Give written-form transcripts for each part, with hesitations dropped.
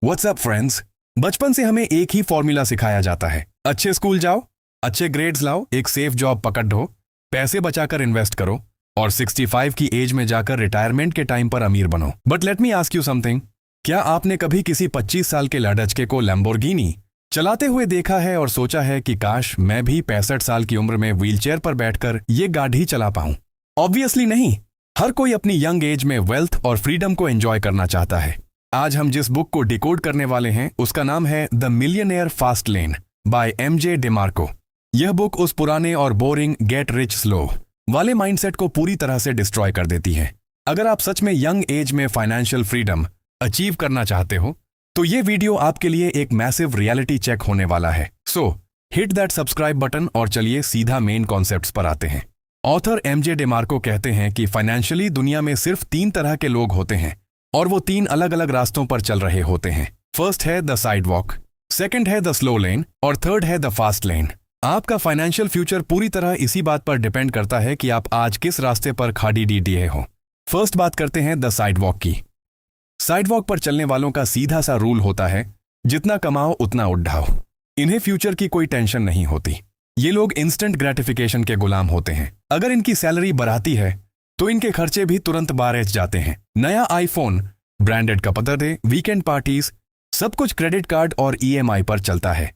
WhatsApp friends. बचपन से हमें एक ही फॉर्मूला सिखाया जाता है, अच्छे स्कूल जाओ, अच्छे ग्रेड्स लाओ, एक सेफ जॉब पकड़ लो, पैसे बचाकर इन्वेस्ट करो और 65 की एज में जाकर रिटायरमेंट के टाइम पर अमीर बनो। But let me ask you something, क्या आपने कभी किसी 25 साल के लड़के को लैम्बोर्गिनी चलाते हुए देखा है और सोचा है कि काश मैं भी 65 साल की उम्र में व्हीलचेयर पर बैठकर ये गाड़ी चला पाऊं? ऑब्वियसली नहीं। हर कोई अपनी यंग एज में वेल्थ और फ्रीडम को एंजॉय करना चाहता है। आज हम जिस बुक को डिकोड करने वाले हैं उसका नाम है the millionaire fast lane by MJ DeMarco. यह बुक उस पुराने और बोरिंग गेट रिच स्लो वाले माइंडसेट को पूरी तरह से डिस्ट्रॉय कर देती है। अगर आप सच में यंग एज में फाइनेंशियल फ्रीडम अचीव करना चाहते हो तो ये वीडियो आपके लिए एक मैसिव रियलिटी चेक होने वाला है। सो हिट दैट सब्सक्राइब बटन और चलिए सीधा मेन कॉन्सेप्ट्स पर आते हैं। ऑथर एमजे डेमार्को कहते हैं कि फाइनेंशियली दुनिया में सिर्फ 3 तरह के लोग होते हैं और वो 3 अलग अलग रास्तों पर चल रहे होते हैं। फर्स्ट है द साइड वॉक, सेकेंड है द स्लो लेन और थर्ड है द फास्ट लेन। आपका फाइनेंशियल फ्यूचर पूरी तरह इसी बात पर डिपेंड करता है कि आप आज किस रास्ते पर खाड़ी दिए हो। फर्स्ट बात करते हैं द साइड वॉक की। साइड वॉक पर चलने वालों का सीधा सा रूल होता है, जितना कमाओ उतना उड़ाओ। इन्हें फ्यूचर की कोई टेंशन नहीं होती। ये लोग इंस्टेंट ग्रेटिफिकेशन के गुलाम होते हैं। अगर इनकी सैलरी बढ़ाती है तो इनके खर्चे भी तुरंत बारिश जाते हैं। नया आईफोन, ब्रांडेड कपड़े, वीकेंड पार्टीज, सब कुछ क्रेडिट कार्ड और ईएमआई पर चलता है।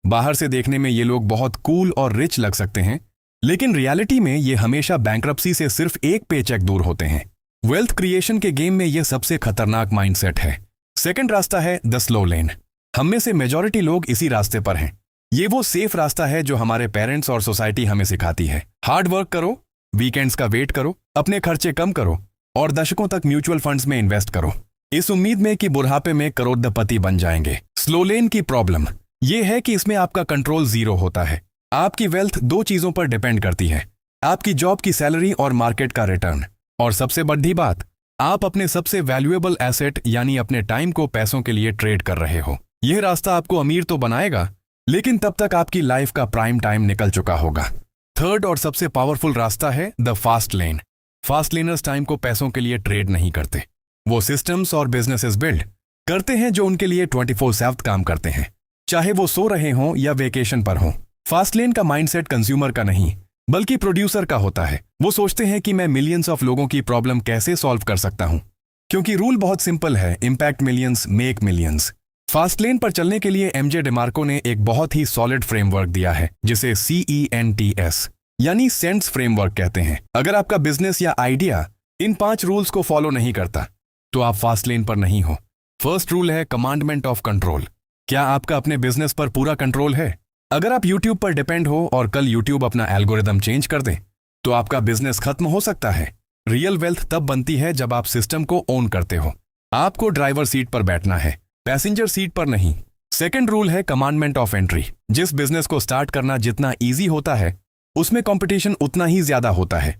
बाहर से देखने में ये लोग बहुत कूल और रिच लग सकते हैं, लेकिन रियलिटी में ये हमेशा बैंक्रप्सी से सिर्फ एक पेचेक दूर होते हैं। वेल्थ क्रिएशन के गेम में ये सबसे खतरनाक माइंडसेट है। सेकंड रास्ता है द स्लो लेन। हम में से मेजॉरिटी लोग इसी रास्ते पर हैं। ये वो सेफ रास्ता है जो हमारे पेरेंट्स और सोसाइटी हमें सिखाती है। हार्ड वर्क करो, वीकेंड्स का वेट करो, अपने खर्चे कम करो और दशकों तक म्यूचुअल फंड्स में इन्वेस्ट करो, इस उम्मीद में कि बुढ़ापे में करोड़पति बन जाएंगे। स्लो लेन की प्रॉब्लम यह है कि इसमें आपका कंट्रोल 0 होता है। आपकी वेल्थ 2 चीजों पर डिपेंड करती है, आपकी जॉब की सैलरी और मार्केट का रिटर्न। और सबसे बड़ी बात, आप अपने सबसे वैल्यूएबल एसेट यानी अपने टाइम को पैसों के लिए ट्रेड कर रहे हो। यह रास्ता आपको अमीर तो बनाएगा, लेकिन तब तक आपकी लाइफ का प्राइम टाइम निकल चुका होगा। थर्ड और सबसे पावरफुल रास्ता है the fast lane. Fast learners time को पैसों के लिए ट्रेड नहीं करते। वो सिस्टम्स और बिजनेसेस बिल्ड करते हैं जो उनके लिए 24/7 काम करते हैं, चाहे वो सो रहे हों या वेकेशन पर हों। फास्ट लेन का माइंडसेट कंज्यूमर का नहीं बल्कि प्रोड्यूसर का होता है। वो सोचते हैं कि मैं मिलियंस ऑफ लोगों की प्रॉब्लम कैसे सॉल्व कर सकता हूं, क्योंकि रूल बहुत सिंपल है, impact millions make millions. Fast lane पर चलने के लिए एमजे डेमार्को ने एक बहुत ही सॉलिड फ्रेमवर्क दिया है जिसे CENTS यानी सेंट्स फ्रेमवर्क कहते हैं। अगर आपका बिजनेस या आइडिया इन 5 रूल्स को फॉलो नहीं करता तो आप फास्ट लेन पर नहीं हो। फर्स्ट रूल है कमांडमेंट ऑफ कंट्रोल। क्या आपका अपने बिजनेस पर पूरा कंट्रोल है? अगर आप यूट्यूब पर डिपेंड हो और कल यूट्यूब अपना एल्गोरिदम चेंज कर दे तो आपका बिजनेस खत्म हो सकता है। रियल वेल्थ तब बनती है जब आप सिस्टम को ओन करते हो। आपको ड्राइवर सीट पर बैठना है, पैसेंजर सीट पर नहीं। सेकंड रूल है कमांडमेंट ऑफ एंट्री। जिस बिजनेस को स्टार्ट करना जितना इजी होता है उसमें कंपटीशन उतना ही ज्यादा होता है।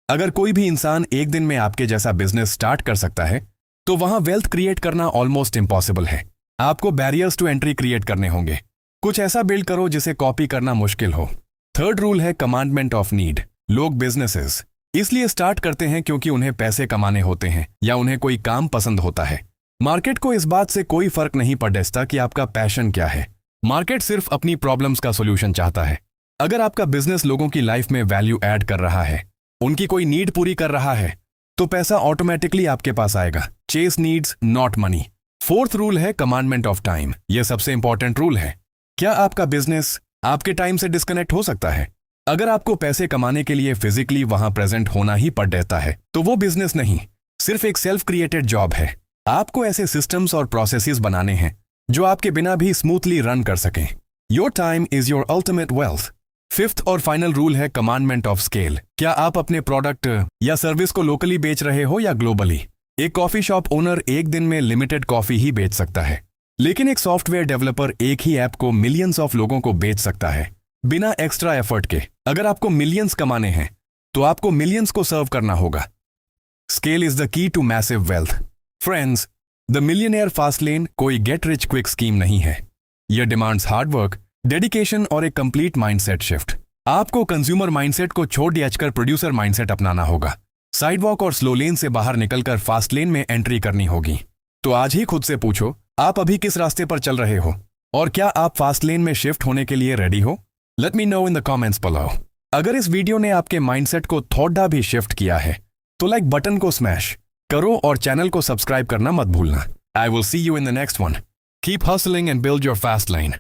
अगर कोई भी इंसान एक दिन में आपके जैसा बिजनेस स्टार्ट कर सकता है तो वहां वेल्थ क्रिएट करना ऑलमोस्ट इम्पॉसिबल है। आपको बैरियर्स टू एंट्री क्रिएट करने होंगे। कुछ ऐसा बिल्ड करो जिसे कॉपी करना मुश्किल हो। थर्ड रूल है कमांडमेंट ऑफ नीड। लोग बिजनेसेस इसलिए स्टार्ट करते हैं क्योंकि उन्हें पैसे कमाने होते हैं या उन्हें कोई काम पसंद होता है। मार्केट को इस बात से कोई फर्क नहीं पड़ता कि आपका पैशन क्या है। मार्केट सिर्फ अपनी प्रॉब्लम्स का सॉल्यूशन चाहता है। अगर आपका बिजनेस लोगों की लाइफ में वैल्यू ऐड कर रहा है, उनकी कोई नीड पूरी कर रहा है, तो पैसा ऑटोमेटिकली आपके पास आएगा। Chess needs not money. Fourth rule है कमांडमेंट ऑफ टाइम। यह सबसे इंपॉर्टेंट रूल है। क्या आपका बिजनेस आपके टाइम से डिस्कनेक्ट हो सकता है? अगर आपको पैसे कमाने के लिए फिजिकली वहां प्रेजेंट होना ही पड़ जाता है तो वो बिजनेस नहीं, सिर्फ एक सेल्फ क्रिएटेड जॉब है। आपको ऐसे सिस्टम्स और प्रोसेसेस बनाने हैं जो आपके बिना भी स्मूथली रन कर सकें। Your time is your ultimate wealth. Fifth और फाइनल रूल है कमांडमेंट ऑफ स्केल। क्या आप अपने प्रोडक्ट या सर्विस को लोकली बेच रहे हो या ग्लोबली? एक कॉफी शॉप ओनर एक दिन में लिमिटेड कॉफी ही बेच सकता है, लेकिन एक सॉफ्टवेयर डेवलपर एक ही ऐप को मिलियंस ऑफ लोगों को बेच सकता है बिना एक्स्ट्रा एफर्ट के। अगर आपको मिलियंस कमाने हैं तो आपको मिलियंस को सर्व करना होगा। Scale is the key to massive wealth. Friends, the millionaire fast lane कोई गेट रिच क्विक स्कीम नहीं है। यह डिमांड्स हार्ड वर्क, डेडिकेशन और एक कंप्लीट माइंडसेट शिफ्ट। आपको कंज्यूमर माइंडसेट को छोड़ कर प्रोड्यूसर माइंडसेट अपनाना होगा। साइडवॉक और स्लो लेन से बाहर निकलकर फास्ट लेन में एंट्री करनी होगी। तो आज ही खुद से पूछो, आप अभी किस रास्ते पर चल रहे हो और क्या आप फास्ट लेन में शिफ्ट होने के लिए रेडी हो? Let me know in the comments below. अगर इस वीडियो ने आपके माइंडसेट को थोड़ा भी शिफ्ट किया है तो लाइक बटन को स्मैश करो और चैनल को सब्सक्राइब करना मत भूलना। I will see you in the next one. Keep hustling and build your fast line.